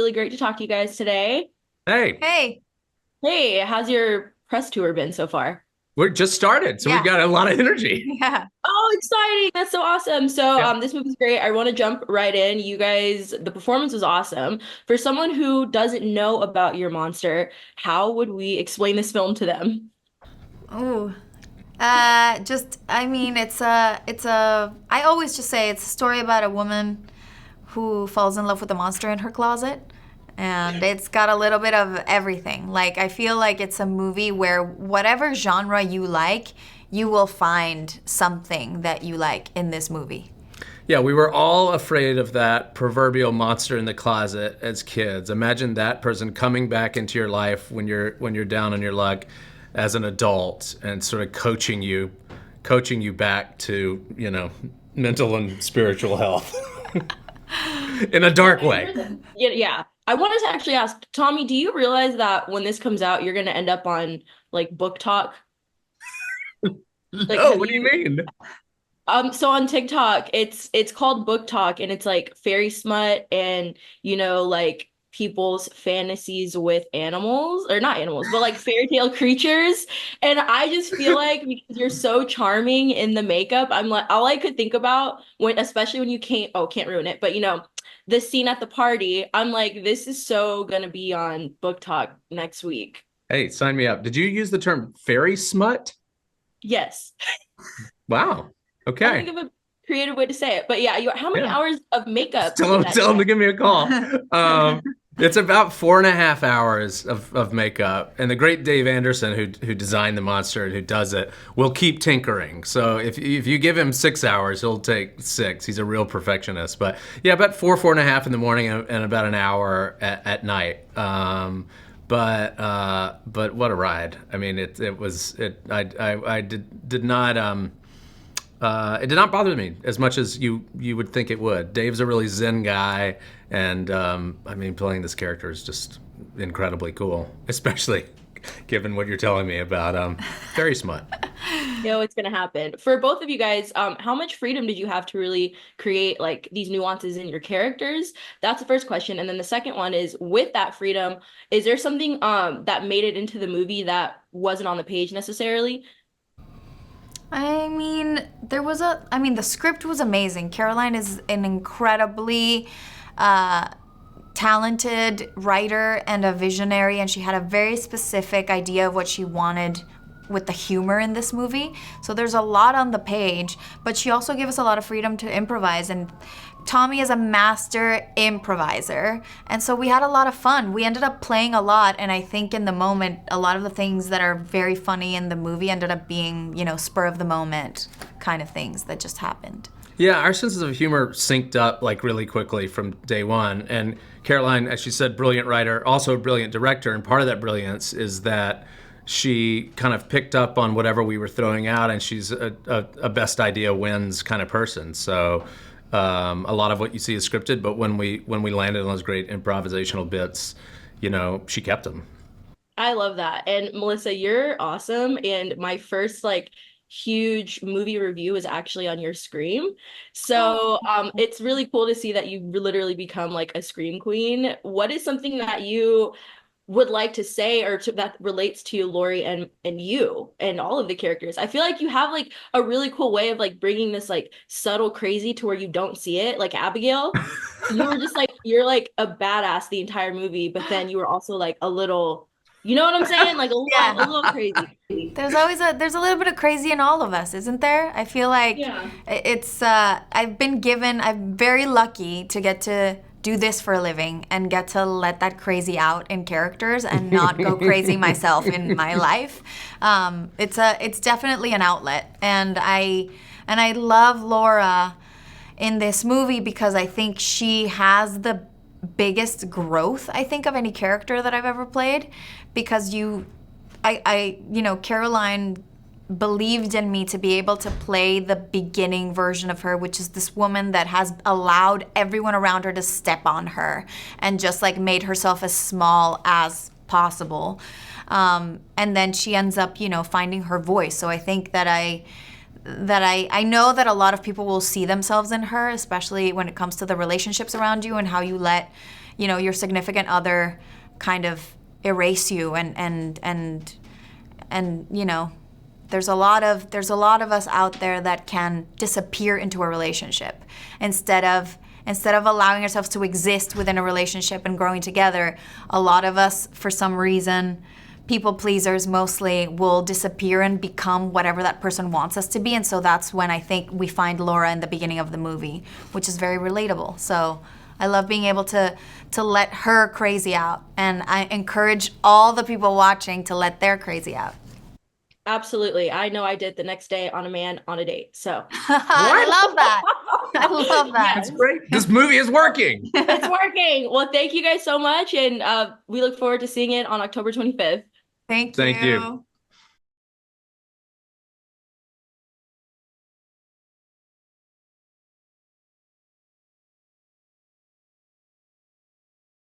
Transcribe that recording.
really great to talk to you guys today. Hey, Hey, Hey, how's your press tour been so far? we're just started, so we've yeah, got a lot of energy. yeah. Oh, exciting. That's so awesome. So, Yeah. this movie's great. I want to jump right in. You guys, the performance was awesome. For someone who doesn't know about your monster, how would we explain this film to them? Ooh. I mean, I always just say it's a story about a woman who falls in love with a monster in her closet. And it's got a little bit of everything. Like, I feel like it's a movie where whatever genre you like, you will find something that you like in this movie. Yeah, we were all afraid of that proverbial monster in the closet as kids. Imagine that person coming back into your life when you're down on your luck as an adult and sort of coaching you back to, mental and spiritual health in a dark way. Yeah, yeah. I wanted to actually ask, Tommy, do you realize that when this comes out, you're gonna end up on like book talk? Like, No, have what do you you mean? so on TikTok, it's called Book Talk and it's like fairy smut and like people's fantasies with animals or not animals, but like fairy tale creatures. And I just feel like because you're so charming in the makeup, I'm like all I could think about when especially when you can't ruin it, but the scene at the party, I'm like, this is so gonna be on Book Talk next week. Hey, sign me up. Did you use the term fairy smut? Yes. Wow. I think Okay. of a creative way to say it. But yeah, how many Yeah. hours of makeup Tell did him, that tell him to take? give me a call. It's about 4.5 hours of makeup, and the great Dave Anderson, who designed the monster and who does it, will keep tinkering. So if you give him 6 hours, he'll take six. He's a real perfectionist. But yeah, about 4.5 in the morning and about an hour at night. But what a ride! I mean, it was it. I did not. It did not bother me as much as you would think it would. Dave's a really zen guy, and I mean, playing this character is just incredibly cool, especially given what you're telling me about fairy smut. It's gonna happen. For both of you guys, how much freedom did you have to really create like these nuances in your characters? That's the first question. And then the second one is with that freedom, is there something that made it into the movie that wasn't on the page necessarily? The script was amazing. Caroline is an incredibly uh, talented writer and a visionary, and she had a very specific idea of what she wanted with the humor in this movie. So there's a lot on the page, but she also gave us a lot of freedom to improvise. And Tommy is a master improviser. And so we had a lot of fun. We ended up playing a lot. And I think in the moment, a lot of the things that are very funny in the movie ended up being, spur of the moment kind of things that just happened. Yeah, our senses of humor synced up like really quickly from day one. And Caroline, as she said, brilliant writer, also a brilliant director. And part of that brilliance is that she kind of picked up on whatever we were throwing out, and she's a best idea wins kind of person. So a lot of what you see is scripted, but when we landed on those great improvisational bits, she kept them. I love that. And Melissa, you're awesome. And my first like huge movie review was actually on your Scream. So it's really cool to see that you literally become like a Scream queen. What is something that you would like to say that relates to Lori and you and all of the characters? I feel like you have like a really cool way of like bringing this like subtle crazy to where you don't see it. Like Abigail, you were just like you're like a badass the entire movie, but then you were also like a little, you know what I'm saying? Like Yeah. a little crazy. There's a little bit of crazy in all of us, isn't there? I feel like Yeah. I'm very lucky to get to do this for a living and get to let that crazy out in characters and not go crazy myself in my life. It's definitely an outlet, and I love Laura in this movie because I think she has the biggest growth, I think, of any character that I've ever played, because Caroline believed in me to be able to play the beginning version of her, which is this woman that has allowed everyone around her to step on her and just like made herself as small as possible. And then she ends up, finding her voice. So I think that I know that a lot of people will see themselves in her, especially when it comes to the relationships around you and how you let your significant other kind of erase you, and there's a lot of us out there that can disappear into a relationship instead of allowing ourselves to exist within a relationship and growing together. A lot of us, for some reason, people pleasers mostly, will disappear and become whatever that person wants us to be. And so that's when I think we find Laura in the beginning of the movie, which is very relatable. So I love being able to let her crazy out, and I encourage all the people watching to let their crazy out. Absolutely. I know I did the next day on a man on a date. So I love that. I love that. That's great. This movie is working. It's working. Well, thank you guys so much. And we look forward to seeing it on October 25th. Thank Thank you. you.